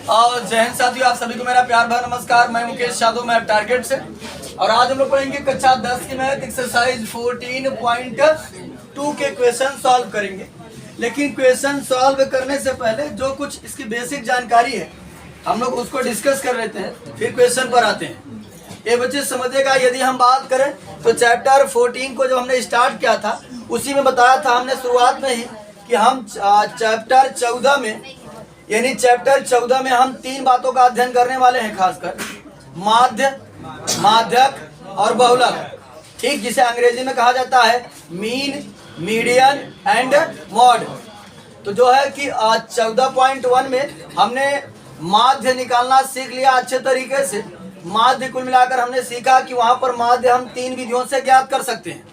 और जय हिंद साथियों, आप सभी को मेरा प्यार भरा नमस्कार। मैं मुकेश यादव, मैं टारगेट से। और आज हम लोग पढ़ेंगे कक्षा 10 की मैथ एक्सरसाइज 14.2 के क्वेश्चन सॉल्व करेंगे। लेकिन क्वेश्चन सॉल्व करने से पहले जो कुछ इसकी बेसिक जानकारी है हम लोग उसको डिस्कस कर लेते हैं, फिर क्वेश्चन पर आते हैं। ये बच्चे समझिएगा, यदि हम बात करें तो चैप्टर 14 को जब हमने स्टार्ट किया था उसी में बताया था हमने शुरुआत में ही कि हम चैप्टर 14 में यानी चैप्टर 14 में हम 3 बातों का अध्ययन करने वाले हैं, खासकर माध्य, माध्यक और बहुलक। ठीक, जिसे अंग्रेजी में कहा जाता है मीन, मीडियन एंड मॉड। तो जो है कि 14.1 में हमने माध्य निकालना सीख लिया अच्छे तरीके से। माध्य कुल मिलाकर हमने सीखा कि वहां पर माध्य हम 3 विधियों से ज्ञात कर सकते हैं।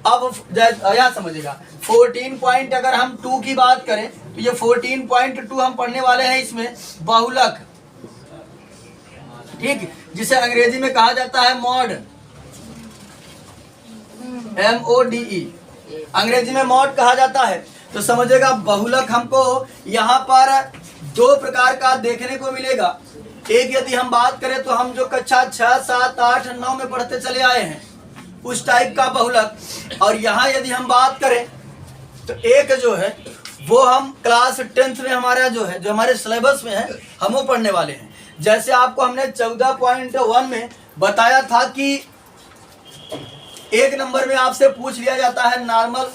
अब यहाँ समझिएगा 14 अगर हम 2 की बात करें तो ये 14.2 हम पढ़ने वाले हैं इसमें बहुलक। ठीक, जिसे अंग्रेजी में कहा जाता है मॉड, MODE, अंग्रेजी में मॉड कहा जाता है। तो समझिएगा बहुलक हमको यहाँ पर 2 प्रकार का देखने को मिलेगा। एक यदि हम बात करें तो हम जो कक्षा 6, 7, 8, 9 में पढ़ते चले आए हैं उस टाइप का बहुलक, और यहाँ यदि हम बात करें तो एक जो है वो हम क्लास 10th में हमारा जो है, जो हमारे सिलेबस में है, हम वो पढ़ने वाले हैं। जैसे आपको हमने 14.1 में बताया था कि 1 नंबर में आपसे पूछ लिया जाता है नॉर्मल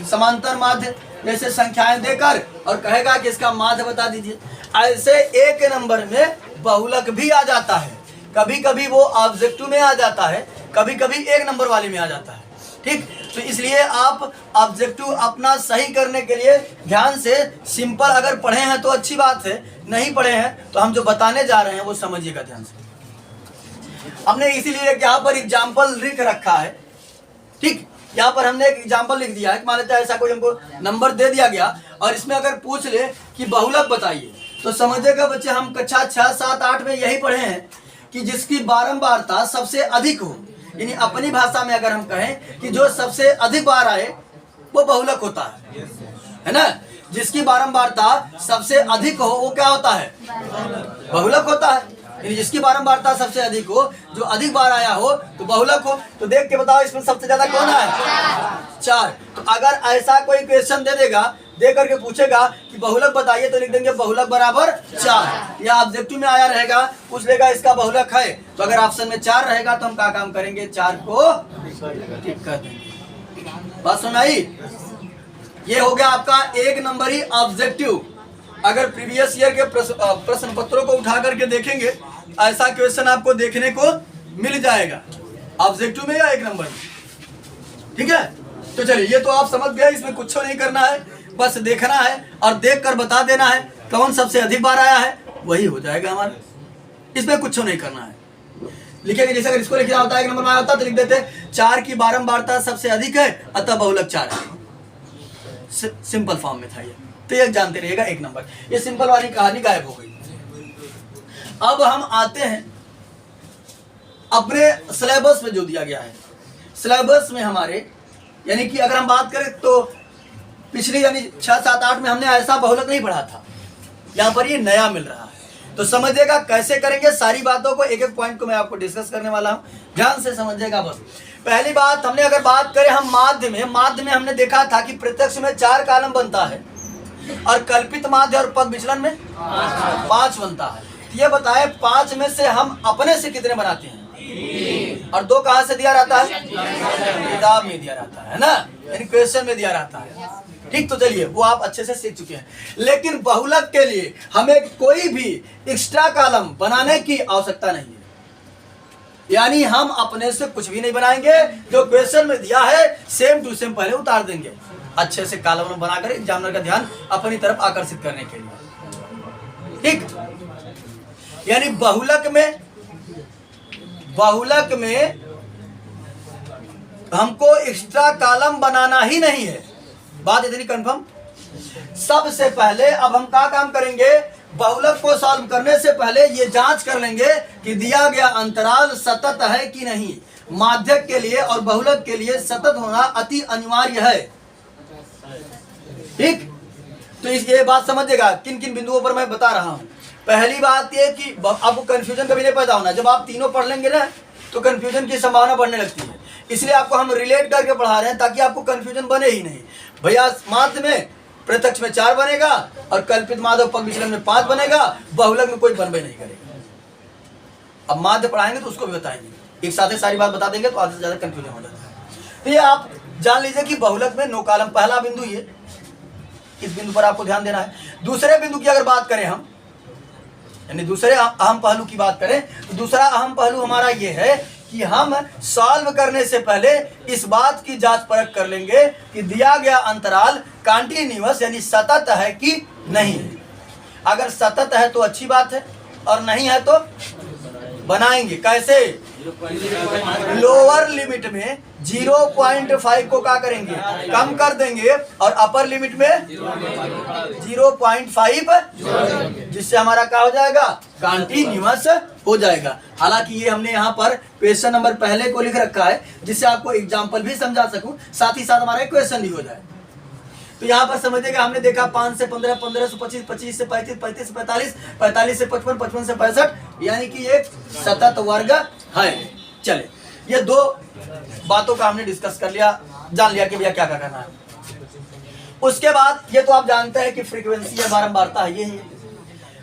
समांतर माध्य, जैसे संख्याएं देकर और कहेगा कि इसका माध्य बता दीजिए। ऐसे 1 नंबर में बहुलक भी आ जाता है, कभी कभी वो ऑब्जेक्टिव में आ जाता है, कभी कभी 1 नंबर वाले में आ जाता है। ठीक, तो इसलिए आप ऑब्जेक्टिव अपना सही करने के लिए ध्यान से सिंपल अगर पढ़े हैं तो अच्छी बात है, नहीं पढ़े हैं तो हम जो बताने जा रहे हैं वो समझिएगा ध्यान से। हमने इसीलिए यहाँ पर एग्जाम्पल लिख रखा है। ठीक, यहाँ पर हमने एक एग्जाम्पल लिख दिया है कि मान लेते हैं ऐसा कोई हमको नंबर दे दिया गया और इसमें अगर पूछ ले कि बहुलक बताइए, तो समझिएगा बच्चे हम कक्षा 6, 7, 8 में यही पढ़े हैं कि जिसकी बारंबारता सबसे अधिक हो, यानी अपनी भाषा में अगर हम कहें कि जो सबसे अधिक बार आए वो बहुलक होता है ना। जिसकी बारंबारता सबसे अधिक हो वो क्या होता है, बहुलक होता है। यानी जिसकी बारंबारता सबसे अधिक हो, जो अधिक बार आया हो तो बहुलक हो। तो देख के बताओ इसमें सबसे ज्यादा कौन है, 4। तो अगर ऐसा कोई क्वेश्चन दे देगा, दे करके पूछेगा कि बहुलक बताइए, तो लिख देंगे बहुलक बराबर 4। या ऑब्जेक्टिव में आया रहेगा, पूछ लेगा इसका बहुलक है, तो अगर ऑप्शन में 4 रहेगा तो हम क्या काम करेंगे, 4 को टिक कर देंगे। बात सुनाई? ये हो गया आपका 1 नंबरी ऑब्जेक्टिव। अगर प्रीवियस ईयर के प्रश्न पत्रों को उठा करके देखेंगे, ऐसा क्वेश्चन आपको देखने को मिल जाएगा ऑब्जेक्टिव में या 1 नंबर में। ठीक है, तो चलिए ये तो आप समझ गए, इसमें कुछ नहीं करना है, बस देखना है और देखकर बता देना है कौन सबसे अधिक बार आया है, वही हो जाएगा हमारा। इसमें कुछ नहीं करना है। लिखेंगे जैसे अगर इसको लिखना होता है 1 नंबर में आया होता तो लिख देते 4 की बारंबारता सबसे अधिक है अतः बहुलक 4 है। सिंपल फॉर्म में था ये, तो ये जानते रहिएगा 1 नंबर। ये सिंपल वाली कहानी गायब हो गई। अब हम आते हैं अपने सिलेबस में जो दिया गया है। सिलेबस में हमारे यानी कि अगर हम बात करें तो पिछली यानी 6, 7, 8 में हमने ऐसा बहुलक नहीं पढ़ा था, यहाँ पर ये नया मिल रहा है। तो समझिएगा कैसे करेंगे, सारी बातों को एक एक पॉइंट को मैं आपको डिस्कस करने वाला हूँ, ध्यान से समझिएगा। बस पहली बात हमने अगर बात करें हम माध्य में हमने देखा था कि प्रत्यक्ष में 4 कॉलम बनता है और कल्पित माध्य और पद विचलन में 5 बनता है। ये बताए 5 में से हम अपने से कितने बनाते हैं, और 2 कहाँ से दिया रहता है, किताब में दिया रहता है ना, यानी क्वेश्चन में दिया रहता है। ठीक, तो चलिए वो आप अच्छे से सीख चुके हैं। लेकिन बहुलक के लिए हमें कोई भी एक्स्ट्रा कॉलम बनाने की आवश्यकता नहीं है, यानी हम अपने से कुछ भी नहीं बनाएंगे, जो क्वेश्चन में दिया है सेम टू सेम पहले उतार देंगे, अच्छे से कॉलम बनाकर एग्जामिनर का ध्यान अपनी तरफ आकर्षित करने के लिए। ठीक, यानी बहुलक में हमको एक्स्ट्रा कॉलम बनाना ही नहीं है। बात इतनी कंफर्म। सबसे पहले अब हम क्या काम करेंगे, बहुलक को सॉल्व करने से पहले ये जांच कर लेंगे कि दिया गया अंतराल सतत है कि नहीं। माध्यक के लिए और बहुलक के लिए सतत होना अति अनिवार्य है। ठीक, तो इस ये बात समझिएगा किन किन बिंदुओं पर मैं बता रहा हूं। पहली बात ये कि आपको कंफ्यूजन कभी नहीं पैदा होना। जब आप तीनों पढ़ लेंगे ना तो कंफ्यूजन की संभावना बढ़ने लगती है। इसलिए आपको हम रिलेट करके पढ़ा रहे हैं ताकि आपको कंफ्यूजन बने ही नहीं। भैया माध्य में प्रत्यक्ष में 4 बनेगा और कल्पित माधव पग विचलन में 5 बनेगा, बहुलक में कोई बनबे नहीं करेगा। अब माध्य पढ़ाएंगे तो उसको भी बताएंगे, एक साथ ही सारी बात बता देंगे तो आधे से ज्यादा कंफ्यूजन हो जाता है। तो ये आप जान लीजिए कि बहुलक में 9 कॉलम, पहला बिंदु ये, इस बिंदु पर आपको ध्यान देना है। दूसरे बिंदु की अगर बात करें हम, यानी दूसरे अहम पहलू की बात करें तो दूसरा अहम पहलू हमारा ये है कि हम सॉल्व करने से पहले इस बात की जांच परख कर लेंगे कि दिया गया अंतराल कंटीन्यूअस यानी सतत है कि नहीं है। अगर सतत है तो अच्छी बात है और नहीं है तो बनाएंगे। कैसे? लोअर लिमिट में 0.5 को क्या करेंगे, कम कर देंगे और अपर लिमिट में 0.5, जिससे हमारा क्या हो जाएगा, कंटीन्यूअस हो जाएगा। हालांकि ये हमने यहाँ पर क्वेश्चन नंबर पहले को लिख रखा है जिससे आपको एग्जांपल भी समझा सकूं, साथ ही साथ हमारा क्वेश्चन भी हो जाए। तो यहाँ पर समझिएगा हमने देखा 5 से 15, 15 से 25, 25 से 35, 35 से 45, 45 से 55, 55 से 65, यानी कि एक सतत वर्ग है। चले, ये 2 बातों का हमने डिस्कस कर लिया, जान लिया कि भैया क्या क्या करना है। उसके बाद ये तो आप जानते हैं कि फ्रीक्वेंसी है, बारंबारता है। ये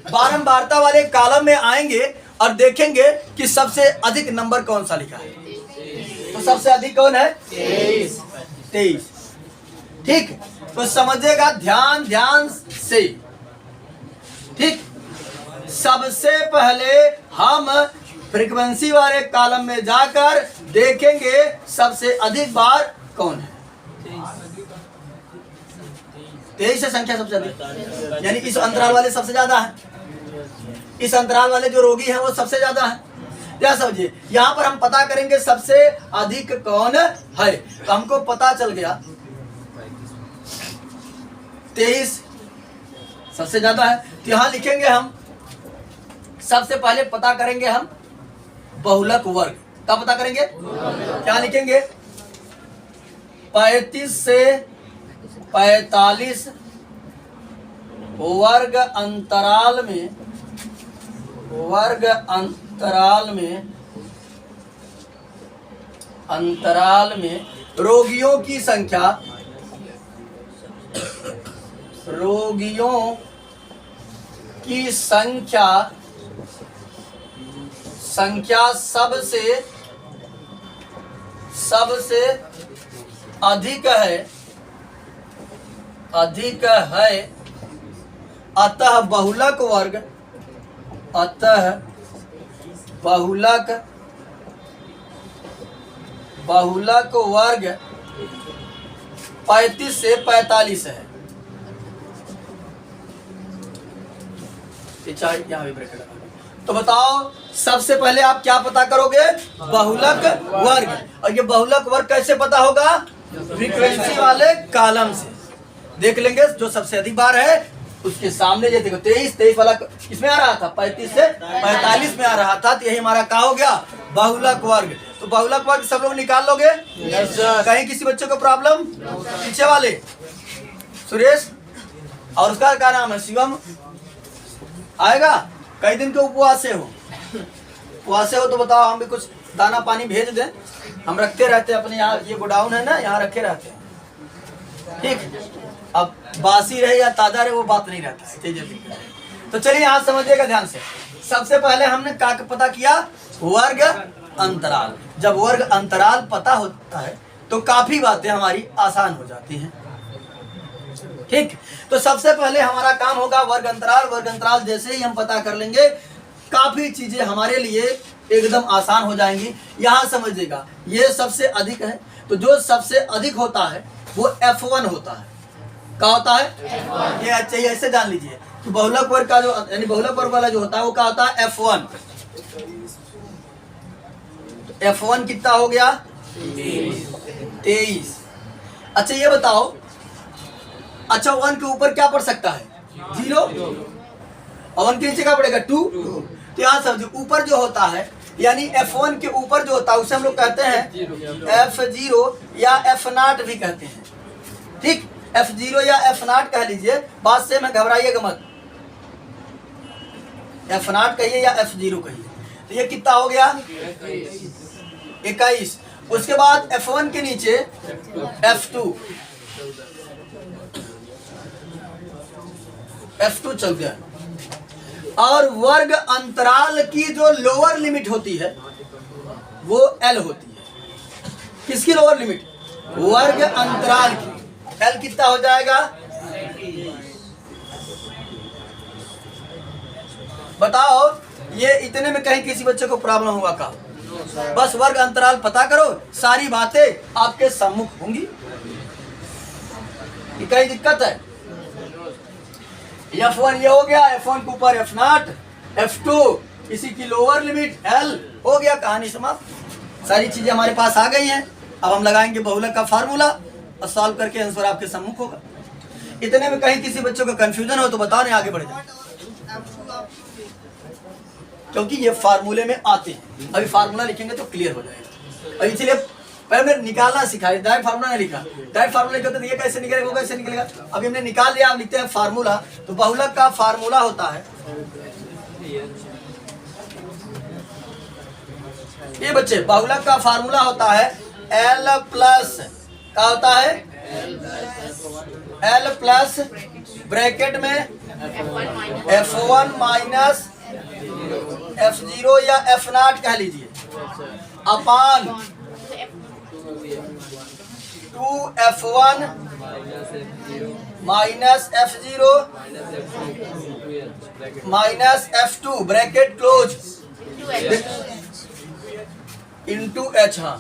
बारंबारता वाले कॉलम में आएंगे और देखेंगे कि सबसे अधिक नंबर कौन सा लिखा है। तो सबसे अधिक कौन है? 23। ठीक, तो समझिएगा ध्यान से। ठीक, सबसे पहले हम फ्रीक्वेंसी वाले कॉलम में जाकर देखेंगे सबसे अधिक बार कौन है। 23 है संख्या सबसे अधिक, यानी इस अंतराल वाले सबसे ज्यादा है, इस अंतराल वाले जो रोगी हैं वो सबसे ज्यादा है। क्या समझिए, यहाँ पर हम पता करेंगे सबसे अधिक कौन है। तो हमको पता चल गया 23 सबसे ज्यादा है। तो यहाँ लिखेंगे हम, सबसे पहले पता करेंगे हम बहुलक वर्ग। क्या पता करेंगे? क्या लिखेंगे? 35 से 45 वर्ग अंतराल में रोगियों की संख्या सबसे अधिक है, अतः बहुलक वर्ग 35 से 45 है। यहाँ भी ब्रैकेट लगा। तो बताओ सबसे पहले आप क्या पता करोगे? बहुलक वर्ग। और ये बहुलक वर्ग कैसे पता होगा? फ्रीक्वेंसी वाले कॉलम से देख लेंगे जो सबसे अधिक बार है उसके सामने। ये देखो 23 वाला किसमें आ रहा था? 35 से 45 में आ रहा था। तो यही हमारा क्या हो गया? बहुलक वर्ग। तो बहुलक वर्ग सब लोग निकाल लोगे? कहीं किसी बच्चे को प्रॉब्लम? पीछे वाले सुरेश और उसका क्या नाम है? शिवम आएगा? कई दिन के उपवास से हो तो बताओ, हम भी कुछ दाना पानी भेज दें। हम रखते रहते हैं अपने यहाँ, ये गोडाउन है ना, यहाँ रखे रहते हैं। ठीक, अब बासी रहे या ताजा रहे वो बात नहीं रहता है। तो चलिए यहाँ समझिएगा ध्यान से। सबसे पहले हमने क्या पता किया? वर्ग अंतराल। जब वर्ग अंतराल पता होता है तो काफी बातें हमारी आसान हो जाती हैं। ठीक, तो सबसे पहले हमारा काम होगा वर्ग अंतराल। वर्ग अंतराल जैसे ही हम पता कर लेंगे काफी चीजें हमारे लिए एकदम आसान हो जाएंगी। यहाँ समझिएगा ये सबसे अधिक है, तो जो सबसे अधिक होता है वो F1 होता है। क्या होता है? F1। ये अच्छा, ऐसे जान लीजिए कि बहुलक वर्ग का जो यानी बहुलक वर्ग वाला जो होता है वो क्या होता है? F1। तो F1 कितना हो गया? 23। अच्छा ये बताओ, अच्छा 1 के ऊपर क्या पड़ सकता है? 0। और 1 के नीचे क्या पड़ेगा? 2। तो यहाँ समझो ऊपर जो होता है यानी F1 के ऊपर जो होता है उसे हम लोग कहते हैं F0 या F0 भी कहते हैं। ठीक, F0 या F0 कह लीजिए, बात से मैं घबराइएगा मत। F0 कहिए या F0 कहिए। तो ये कितना हो गया 21। उसके बाद F1 के नीचे F2 चल गया। और वर्ग अंतराल की जो लोअर लिमिट होती है वो L होती है। किसकी लोअर लिमिट? वर्ग अंतराल की। L कितना हो जाएगा? बताओ ये इतने में कहीं किसी बच्चे को प्रॉब्लम हुआ का? बस वर्ग अंतराल पता करो, सारी बातें आपके सम्मुख होंगी। कहीं दिक्कत है? F1 ये हो गया, F1 के ऊपर F0, F2 इसी की लोअर लिमिट L हो गया, कहानी समाप्त। सारी चीजें हमारे पास आ गई हैं। अब हम लगाएंगे बहुलक का फार्मूला और सॉल्व करके आंसर आपके सम्मुख होगा। इतने में कहीं किसी बच्चों को कंफ्यूजन हो तो बताओ, नहीं आगे बढ़ जाए, क्योंकि ये फार्मूले में आते हैं। अभी फार्मूला लिखेंगे तो क्लियर हो जाएगा। और इसलिए पहले निकालना सिखाया, डायरेक्ट फार्मूला नहीं लिखा। डायरेक्ट फार्मूला लिखा तो ये कैसे निकलेगा, वो कैसे निकलेगा। अभी हमने निकाल लिया, आप लिखते हैं फार्मूला। तो बहुलक का फार्मूला होता है, ये बच्चे बहुलक का फार्मूला होता है L प्लस, क्या होता है? L प्लस ब्रैकेट में F1 माइनस F0 या F0 कह लीजिए अपान 2F1 minus F0 minus F2 bracket close into H। हाँ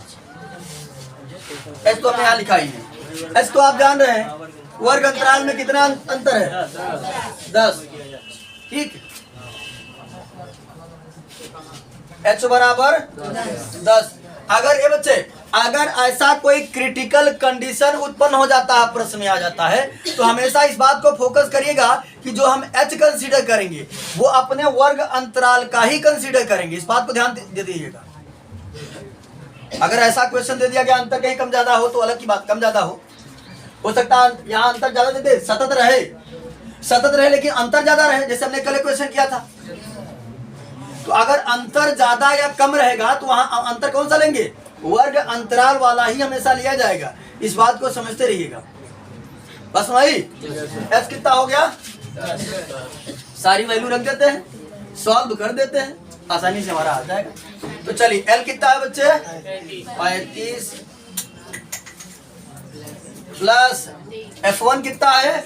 H तो हमने यहाँ लिखा ही है। H तो आप जान रहे हैं, वर्ग अंतराल में कितना अंतर है? 10। ठीक, H बराबर 10। अगर ये बच्चे, अगर ऐसा कोई क्रिटिकल कंडीशन उत्पन्न हो जाता है, प्रश्न में आ जाता है, तो हमेशा इस बात को फोकस करिएगा कि जो हम H कंसीडर करेंगे वो अपने वर्ग अंतराल का ही कंसीडर करेंगे। इस बात को ध्यान दे दीजिएगा। अगर ऐसा क्वेश्चन दे दिया गया अंतर कहीं कम ज्यादा हो तो अलग की बात, कम ज्यादा हो सकता है यहाँ अंतर ज्यादा दे दे, सतत रहे लेकिन अंतर ज्यादा रहे, जैसे हमने कल क्वेश्चन किया था। तो अगर अंतर ज्यादा या कम रहेगा तो वहां अंतर कौन सा लेंगे? वर्ग अंतराल वाला ही हमेशा लिया जाएगा। इस बात को समझते रहिएगा। बस वही F कितना हो गया? सारी वैल्यू रख देते हैं, सॉल्व कर देते हैं, आसानी से हमारा आ जाएगा। तो चलिए L कितना है बच्चे? 35 प्लस F1 कितना है?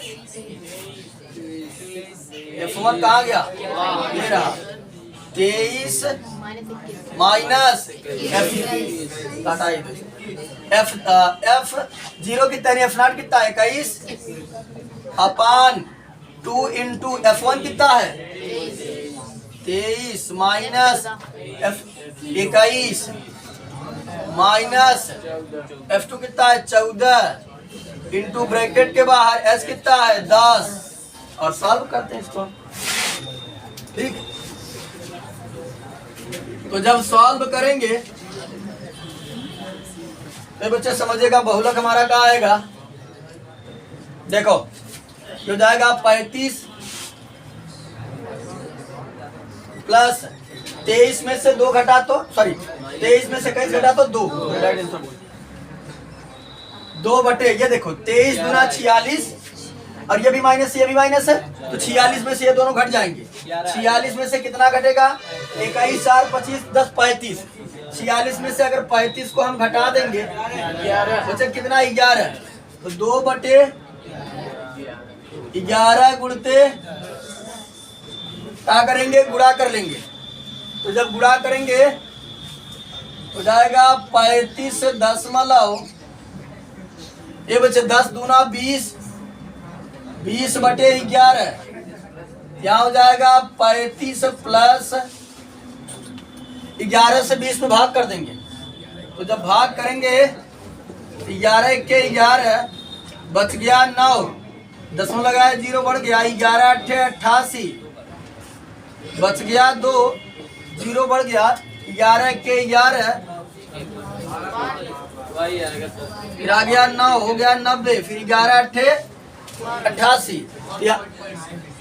F1 कहाँ गया? ये रहा 23 माइनस F0 कितना है? F0 कितना है? 21 अपान 2 इंटू F1 कितना है? 23 माइनस 21 माइनस F2 कितना है? 14 इंटू ब्रैकेट के बाहर S कितना है? 10। और सॉल्व करते हैं इसको। ठीक, तो जब सॉल्व करेंगे तो बच्चे समझिएगा बहुलक हमारा कहाँ आएगा। देखो जो जाएगा 35 प्लस 23 में से 2 घटा तो 23 में से 21 घटा तो 2 बटे, ये देखो 23 गुना 46 और ये भी माइनस है, तो 46 में से ये दोनों घट जाएंगे। 46 में से कितना घटेगा? 21 4 25 10 35। 46 में से अगर 35 को हम घटा देंगे बच्चे कितना? 11। तो 2 बटे 11 गुणते क्या करेंगे? गुणा कर लेंगे। तो जब गुणा करेंगे हो जाएगा 35 दशमलव, ये बच्चे 10 दूना 20, 20 बटे 11, क्या हो जाएगा? 35 प्लस 11 से 20 में भाग कर देंगे। तो जब भाग करेंगे 11 के 11 बच गया 9, दसवां लगाया 0 बढ़ गया, 11 8 88 बच गया 2, 0 बढ़ गया, 11 के 11 फिर आ गया 9, हो गया 90, फिर 11 8 88।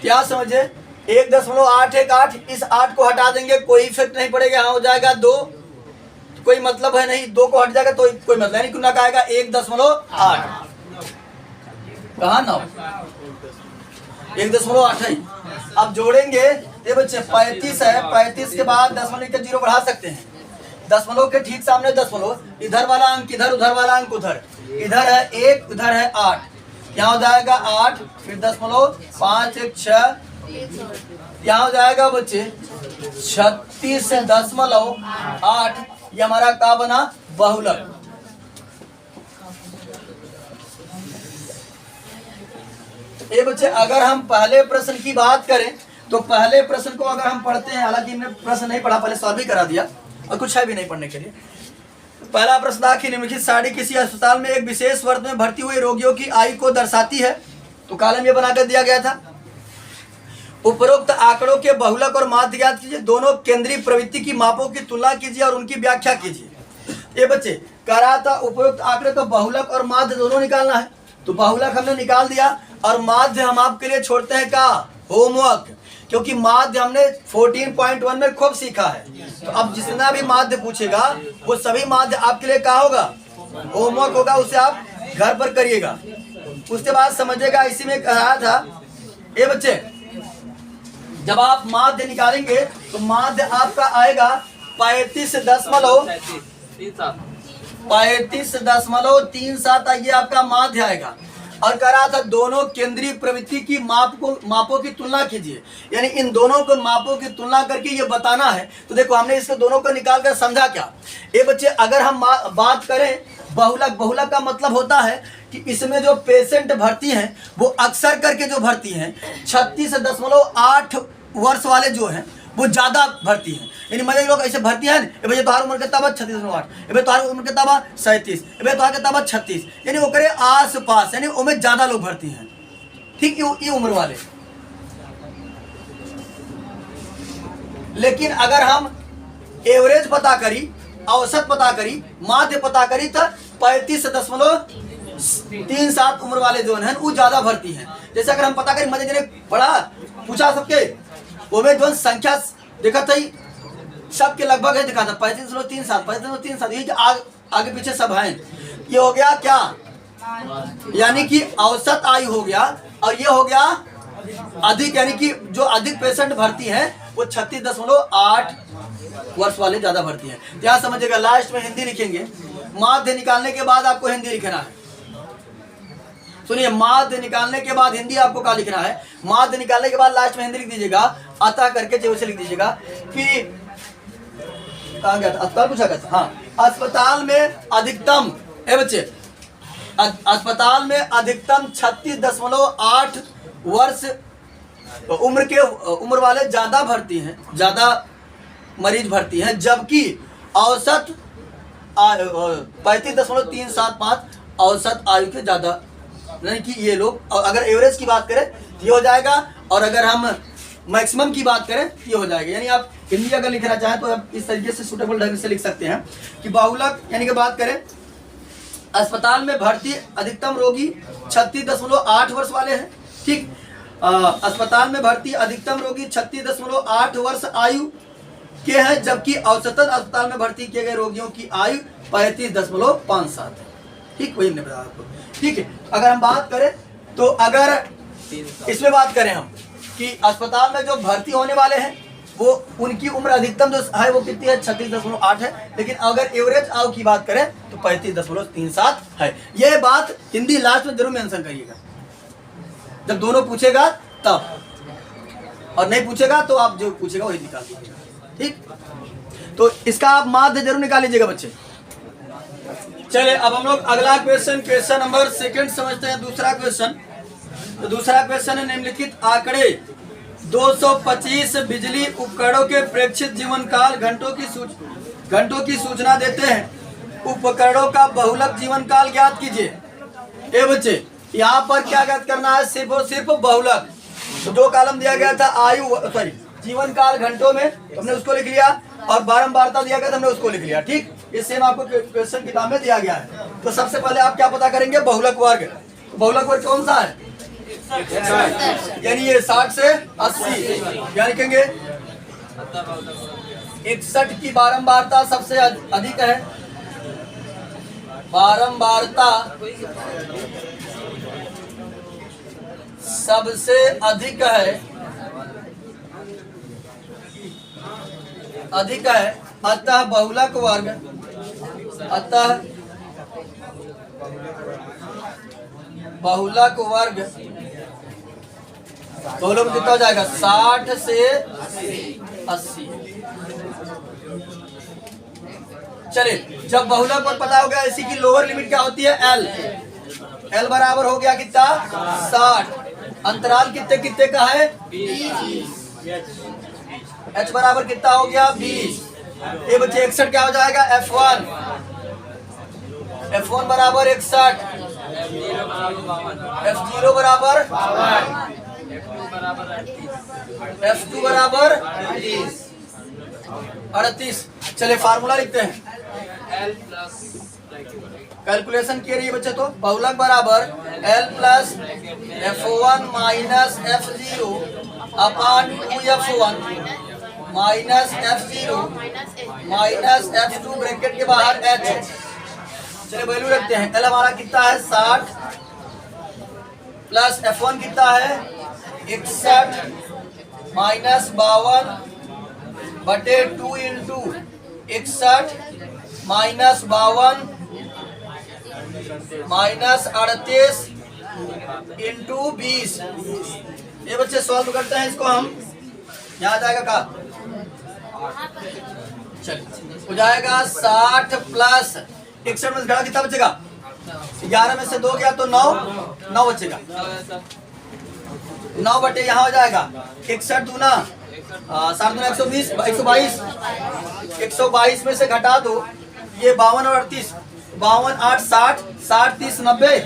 क्या समझे? 1.818, इस 8 को हटा देंगे, कोई इफेक्ट नहीं पड़ेगा, यहाँ हो जाएगा 2, कोई मतलब है नहीं, 2 को हट जाएगा तो कोई मतलब नहीं, कितना का आएगा 1.8, कहा 9, 1.8 है। अब जोड़ेंगे ये बच्चे 35 है, 35 के बाद दशमलव का 0 बढ़ा सकते हैं, दशमलव के ठीक सामने दशमलव, इधर वाला अंक इधर, उधर वाला अंक उधर, इधर है 1 उधर है 8, यहाँ हो जाएगा 8, फिर दशमलव 5 1 6, यहाँ हो जाएगा बच्चे 36.8, ये हमारा क्या बना बहुलक। ये बच्चे अगर हम पहले प्रश्न की बात करें तो पहले प्रश्न को अगर हम पढ़ते हैं, हालांकि हमने प्रश्न नहीं पढ़ा, पहले सॉल्व ही करा दिया और कुछ है भी नहीं पढ़ने के लिए। पहला प्रश्न था कि निम्नलिखित सारणी किसी अस्पताल में एक विशेष वर्ग में भर्ती हुए रोगियों की आयु को दर्शाती है, तो कॉलम ये बनाकर दिया गया था। उपरोक्त आंकड़ों के बहुलक और माध्य ज्ञात कीजिए, दोनों केंद्रीय प्रवृत्ति की मापों की तुलना कीजिए और उनकी व्याख्या कीजिए। ये बच्चे कह रहा था उपरोक्त आंकड़े को बहुलक और माध्य दोनों निकालना है, तो बहुलक हमने निकाल दिया और माध्य हम आपके लिए छोड़ते हैं का होमवर्क, क्योंकि माध्य हमने 14.1 में खूब सीखा है। तो अब जितना भी माध्य पूछेगा वो सभी माध्य आपके लिए क्या होगा, होमवर्क होगा, उसे आप घर पर करिएगा। उसके बाद समझिएगा, इसी में कहा था ये बच्चे जब आप माध्य निकालेंगे तो माध्य आपका आएगा 35.37, ये आपका माध्य आएगा। और कह रहा था दोनों केंद्रीय प्रवृत्ति की मापों की तुलना कीजिए, यानी इन दोनों को मापों की तुलना करके ये बताना है। तो देखो हमने इसके दोनों को निकाल कर समझा क्या। ये बच्चे अगर हम बात करें बहुलक, बहुलक का मतलब होता है कि इसमें जो पेशेंट भर्ती हैं वो अक्सर करके जो भर्ती हैं 36.8 वर्ष वाले जो हैं वो ज्यादा भर्ती हैं। यानी मतलब लोग ऐसे भर्ती है, भाई तुम्हारी उम्र कितना बा 36.8, भाई तुम्हारी उम्र कितना बा 37, भाई तुम्हारा कितना बा 36, यानी वो करे आस पास, यानी उनमें ज्यादा लोग भर्ती हैं, ठीक ये उम्र वाले। लेकिन अगर हम एवरेज पता करी, औसत पता करी, माध्य पता करी तो 35.37 उम्र वाले जो हैं वो ज्यादा भर्ती हैं। जैसे अगर हम पता करें, मजे ने पढ़ा पूछा सबके वो में जो संख्या देखा था सबके लगभग है, दिखा था 35.37, ये आगे पीछे सब हैं। ये हो गया क्या, यानी कि औसत आयु हो गया, और ये हो गया अधिक, यानी कि जो अधिक पेशेंट भर्ती हैं वो 36.8 वर्ष वाले ज्यादा भर्ती हैं। क्या समझिएगा, लास्ट में हिंदी लिखेंगे, माध्य निकालने के बाद आपको हिंदी लिखना है। सुनिए, माध्य निकालने के बाद हिंदी आपको क्या लिखना है, माध्य निकालने के बाद लास्ट में हिंदी लिख दीजिएगा, अतः करके जो से लिख दीजिएगा कि कहाँ गया था, अस्पताल पूछा गया था, हाँ, अस्पताल में अधिकतम, ए बच्चे अस्पताल में अधिकतम 36.8 वर्ष उम्र वाले ज्यादा भर्ती हैं, ज्यादा मरीज भर्ती हैं, जबकि औसत 35.375 औसत आयु के ज्यादा, यानी कि ये लोग, और अगर एवरेज की बात करें ये हो जाएगा, और अगर हम मैक्सिमम की बात करें ये हो जाएगा। यानी आप हिंदी अगर लिखना चाहें तो आप इस तरीके से सुटेबल ढंग से लिख सकते हैं कि बहुलक, यानी कि बात करें अस्पताल में भर्ती अधिकतम रोगी 36.8 वर्ष वाले हैं, ठीक, अस्पताल में भर्ती अधिकतम रोगी 36.8 वर्ष आयु के हैं, जबकि औसतन अस्पताल में भर्ती किए गए रोगियों की आयु 35.57 है, ठीक, वही हमने बताया आपको, ठीक है। अगर हम बात करें तो अगर इसमें बात करें हम कि अस्पताल में जो भर्ती होने वाले हैं वो उनकी उम्र अधिकतम जो है वो कितनी है 36.8 है, लेकिन अगर एवरेज आयु की बात करें तो 35.37 है। यह बात हिंदी लास्ट में जरूर मेंशन करिएगा, जब दोनों पूछेगा तब, और नहीं पूछेगा तो आप जो पूछेगा वही निकाल दीजिएगा, ठीक। तो इसका आप माध्य जरूर निकाल लीजिएगा बच्चे। चलिए अब हम लोग अगला क्वेश्चन नंबर 2 समझते हैं। दूसरा क्वेश्चन, तो दूसरा क्वेश्चन है, निम्नलिखित आंकड़े 225 बिजली उपकरणों के प्रेक्षित जीवन काल घंटों की सूचना देते हैं, उपकरणों का बहुलक जीवन काल ज्ञात कीजिए। ए बच्चे यहाँ पर क्या ज्ञात करना है, सिर्फ और सिर्फ बहुलक। तो जो कॉलम दिया गया था आयु सॉरी जीवन काल घंटों में, हमने उसको लिख लिया, और बारंबारता दिया गया था, हमने उसको लिख लिया, ठीक। इससे आपको क्वेश्चन किताब में दिया गया है। तो सबसे पहले आप क्या पता करेंगे, बहुलक वर्ग। बहुलक वर्ग कौन सा है, यानी ये 60 से 80, क्या लिखेंगे? 61 की बारंबारता सबसे अधिक है। बारंबारता सबसे अधिक है, अतः बहुलक वर्ग, बहुलक वर्ग बहुलक कितना हो जाएगा? 60 से 80। चलिए, जब बहुलक वर्ग पता हो गया, इसी की लोअर लिमिट क्या होती है? एल। एल बराबर हो गया कितना? 60। अंतराल कितने कितने का है? 20। एच बराबर कितना हो गया? 20। ये बच्चे 61 क्या हो जाएगा? F1। F1 बराबर 61। F0 बराबर 52। F2 बराबर 38। चलिए फार्मूला लिखते हैं। कैलकुलेशन किए रही है बच्चे, तो बहुलक बराबर L plus F1 minus F0 अपान 2F1 minus F0 minus F2 bracket के बाहर H। चलिए वैल्यू रखते हैं। L हमारा कितना है? 60 प्लस F1 कितना है? 61 माइनस 52 बटे 2 इंटू 61 माइनस 52 माइनस 38 इंटू 20। ये बच्चे सॉल्व करते हैं इसको हम। यहाँ जाएगा का? चलिए हो जाएगा 60 प्लस 61 में घटा कितना बचेगा? 11 में से 2 गया तो 9 बचेगा। 9 बटे यहाँ हो जाएगा 61 दूना 60 दूना 120, 122। 122 में से घटा दो, ये 52 और 38, 52 8 60, 60 30 90।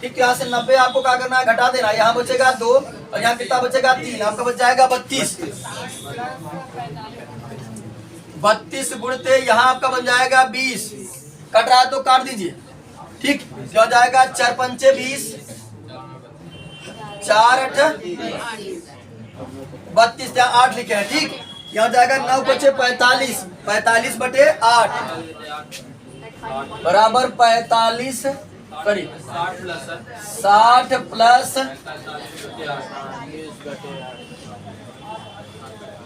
ठीक, यहाँ से 90 आपको क्या करना है? घटा देना। यहाँ बचेगा 2 और यहाँ कितना बचेगा? 3। आपका बच जाएगा 32। 32 गुणते यहाँ आपका बन जाएगा 20। कट रहा है तो काट दीजिए। ठीक, क्या हो जाएगा? 4 पंचे 20, 4 8 32, यहाँ 8 लिखे हैं। ठीक, यहाँ जाएगा 9 बचे 45, 45 बटे 8 बराबर 45 करीब 60 प्लस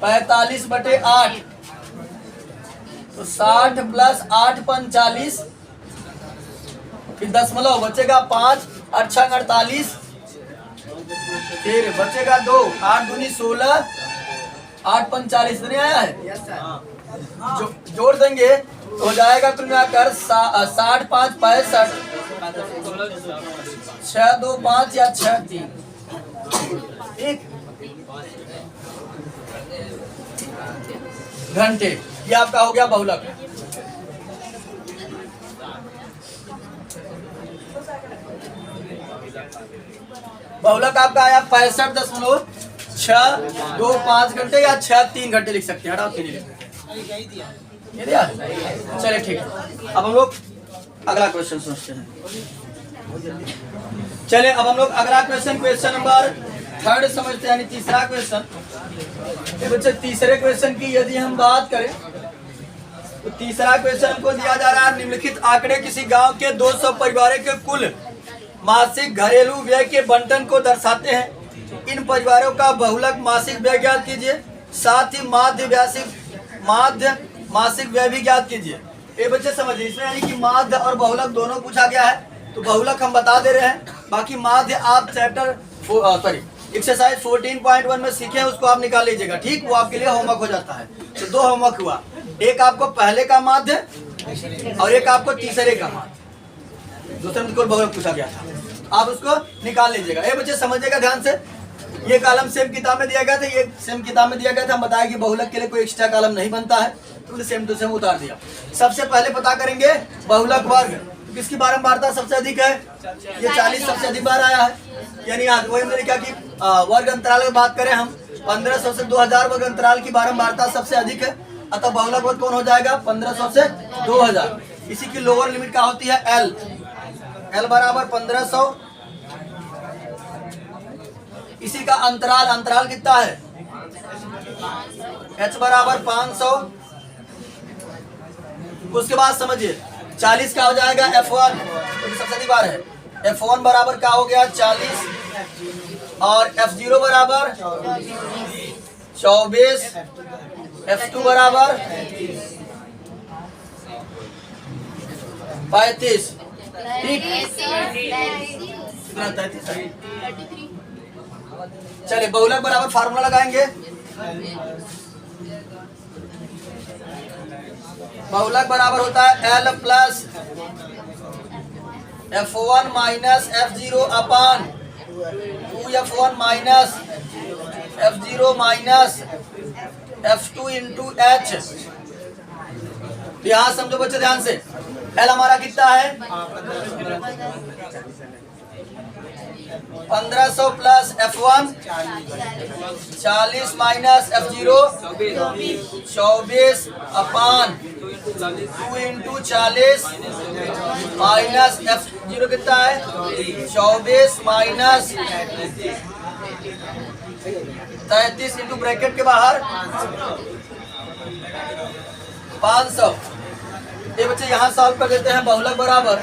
45 बटे 8, तो 60 प्लस 8 45, फिर दशमलव बचेगा 5, 8 6 48, फिर बचेगा 2, 8 दूनी 16, 8 45 नहीं आया है? जोड़ देंगे तो हो जाएगा कुल मिलाकर 60 5 65, 6 2 5 या 6 3। एक घंटे। ये आपका हो गया बहुलक। बहुलक आपका आया 65.625 घंटे या 6 3 घंटे लिख सकते हैं। हटाओ 3 लिख ये दिया। चलिए ठीक है, अब हम लोग अगला क्वेश्चन सोचते हैं। चलिए अब हम लोग अगला क्वेश्चन नंबर 3 समझते हैं, यानी तीसरा क्वेश्चन। बच्चे तीसरे क्वेश्चन की यदि हम बात करें तो तीसरा क्वेश्चन हमको दिया जा रहा है, निम्नलिखित आंकड़े किसी गांव के 200 परिवारों के कुल मासिक घरेलू व्यय के बंटन को दर्शाते हैं। इन परिवारों का बहुलक मासिक व्यय ज्ञात कीजिए, साथ ही माध्य मासिक व्यय भी ज्ञात कीजिए। ये बच्चे समझिए, इसमें यानी कि माध्य और बहुलक दोनों पूछा गया है। तो बहुलक हम बता दे रहे हैं, बाकी माध्य आप एक्सरसाइज 14.1 में सीखे, उसको आप निकाल लीजिएगा। ठीक, वो आपके लिए होमवर्क हो जाता है। तो 2 होमवर्क हुआ, एक आपको पहले का माध्य और एक आपको तीसरे का माध्य। दूसरे में बहुलक पूछा गया था, आप उसको निकाल लीजिएगा। ये बच्चे समझिएगा ध्यान से। ये कॉलम सेम किताब में दिया गया था, ये सेम किताब में दिया गया था। हम बताया कि बहुलक के लिए कोई एक्स्ट्रा कॉलम नहीं बनता है, तो सेम टू सेम उतार दिया। सबसे पहले पता करेंगे बहुलक वर्ग, किसकी बारंबारता सबसे अधिक है? ये 40 सबसे अधिक बार आया है। यानी वही मैंने क्या कि वर्ग अंतराल की बात करें हम, 1500 से 2000 वर्ग अंतराल की बारंबारता सबसे अधिक है। अतः बहुलक वर्ग कौन हो जाएगा? 1500 से 2000। इसी की लोअर लिमिट क्या होती है? एल। एल बराबर 1500 इसी का अंतराल, अंतराल कितना है? h बराबर 500। उसके बाद समझिए 40 का हो जाएगा F1, तो सबसे अधिक बार है। F1 बराबर क्या हो गया 40 और F0 बराबर 24, F2 बराबर 35। ठीक, कितना 33 है? चलिए बहुलक बराबर फार्मूला लगाएंगे। बहुलक बराबर होता है L plus F1 minus F0 अपान 2F1 minus F0 minus F2 into H। यहाँ समझो बच्चे ध्यान से, L हमारा कितना है 1500 प्लस F1 40 माइनस F0 24 अपान 2 इंटू 40 माइनस F0 कितना है 24 माइनस 33 इंटू ब्रैकेट के बाहर 500। ये बच्चे यहाँ सॉल्व कर देते हैं। बहुलक बराबर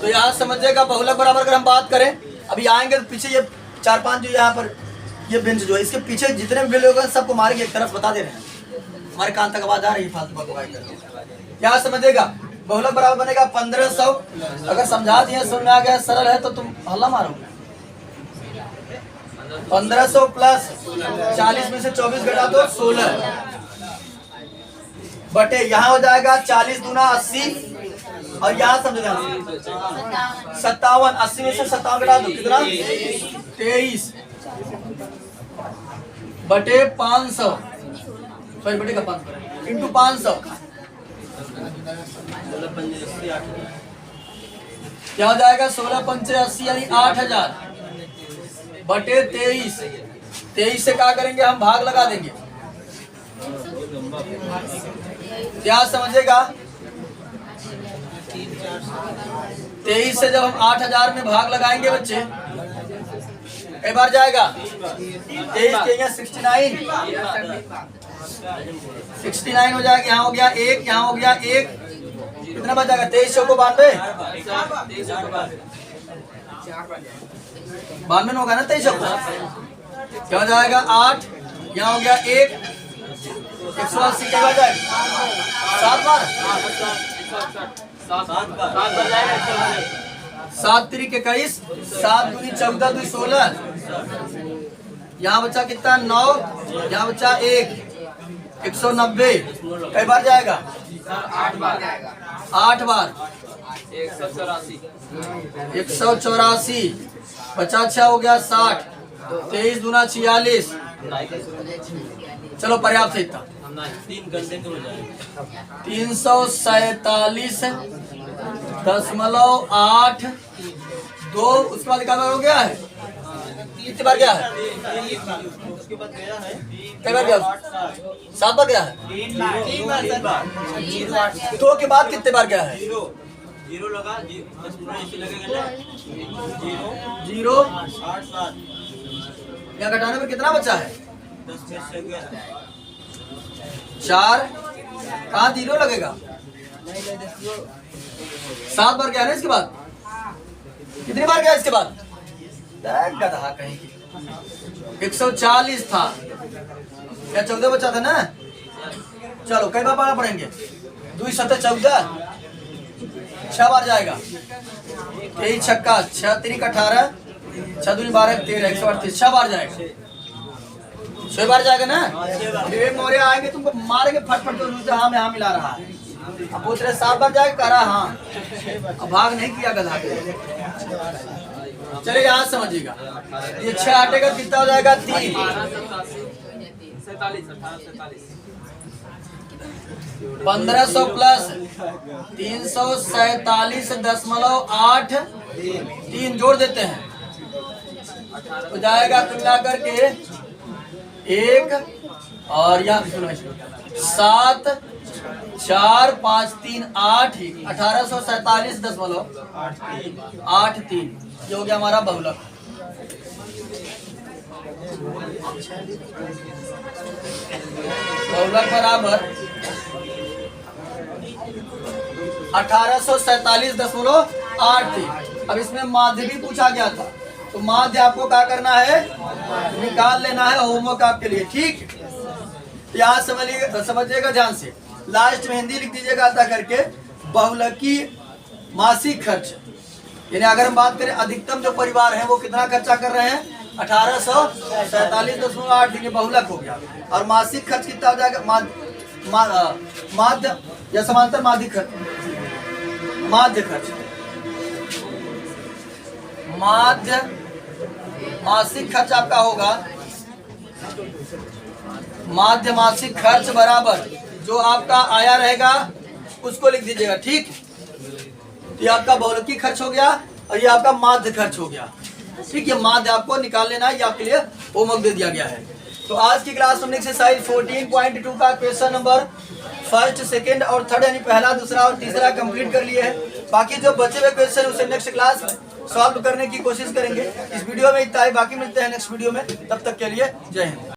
तो यहाँ समझिएगा बहुलक बराबर अगर हम बात करें, अभी आएंगे तो पीछे ये 4-5 जो यहाँ पर ये बेंच जो है इसके पीछे जितने भी लोग हैं सबको मारेंगे एक तरफ, बता दे रहे हैं हमारे कान तक आवाज आ रही है फालतू बकवास करके। यहाँ समझिएगा बहुलक बराबर बनेगा 1500। अगर समझा दिए समझ में आ गया सरल है तो तुम हल्ला मारोगे। 1500 प्लस 40 में से 24 घटा दो 16 बटे यहाँ हो जाएगा 40 दूना 80 और यहाँ समझो 57। 80 में से 57 घटा दो कितना 23 बटे 500 सॉरी बटे का 500 इंटू 500 क्या हो जाएगा 16 पंचे 80 यानी 8000 बटे 23 से क्या करेंगे हम भाग लगा देंगे। क्या समझेगा 23 से जब हम 8000 में भाग लगाएंगे बच्चे एक बार जाएगा 23 के यहाँ 69 हो जाएगा। यहाँ हो गया 1, यहाँ हो गया 1, कितना बच जाएगा 23 को 92 में होगा ना 23 को क्या हो जाएगा 8, यहाँ हो गया 1 180 के बाद 7 बार 7 3 के 21 7 दूनी 14 दूनी 16 यहाँ बच्चा कितना 9 यहाँ बच्चा 1 190 कई बार जाएगा 8 बार 184 50 6 हो गया 60 23 दूना 46। चलो पर्याप्त है इतना 347.82 उसके बाद क्या हो गया है कितनी बार गया है कई बार गया 7 बार गया है 2 के बाद कितने बार गया है 0 लगा 0 यहाँ घटाने पर कितना बचा है 4 कहाँ 0 लगेगा 7 बार गया ना इसके बाद कितनी बार गया इसके बाद गधा कहीं 140 था या 14 बचा था ना। चलो कई बार पढ़ना पड़ेंगे 2 7 14 6 बार जाएगा 23 छक्का 6 3 18 6 2 12 13 138 6 बार जाएगा 6 बार जाएगा ना। विवेक मौर्य आएंगे तुमको मारेंगे फटफट तो हाँ में हाँ मिला रहा है। अब पूछ रहे 7 बार जाएगा करा हाँ अब भाग नहीं किया गधा के। चलिए यहाँ समझिएगा ये 6 हटेगा कितना हो जाएगा 3 1500 प्लस 347.83 जोड़ देते हैं तो जाएगा कुल मिलाकर के 1 और यहाँ 7 4 5 3 8 ही 1847.83 ये हो गया हमारा बहुलक। बहुलक बराबर 1847.83। अब इसमें माध्य भी पूछा गया था, तो माध्य आपको क्या करना है, निकाल लेना है होमवर्क आपके लिए। ठीक, यहाँ समझिएगा ध्यान से, लास्ट में हिंदी लिख दीजिएगा अतः करके बहुलकी मासिक खर्च, यानी अगर हम बात करें अधिकतम जो परिवार हैं वो कितना खर्चा कर रहे हैं, 1847.8 बहुलक हो गया। और मासिक खर्च कितना हो जाएगा, माध्य या समांतर माध्य खर्च, माध्य खर्च, माध्य मासिक खर्च आपका होगा, माध्य मासिक खर्च बराबर जो आपका आया रहेगा उसको लिख दीजिएगा। ठीक, ये आपका बहुलकी खर्च हो गया और ये आपका माध्य खर्च हो गया। ठीक, ये माध्य आपको निकाल लेना है, ये आपके लिए होमवर्क दे दिया गया है। तो आज की क्लास हमने एक्सरसाइज 14.2 का क्वेश्चन नंबर फर्स्ट, सेकंड और थर्ड यानी पहला, दूसरा और तीसरा कंप्लीट कर लिए हैं। बाकी जो बचे हुए क्वेश्चन उसे नेक्स्ट क्लास में सॉल्व करने की कोशिश करेंगे। इस वीडियो में इतना ही, बाकी मिलते हैं नेक्स्ट वीडियो में, तब तक के लिए जय हिंद।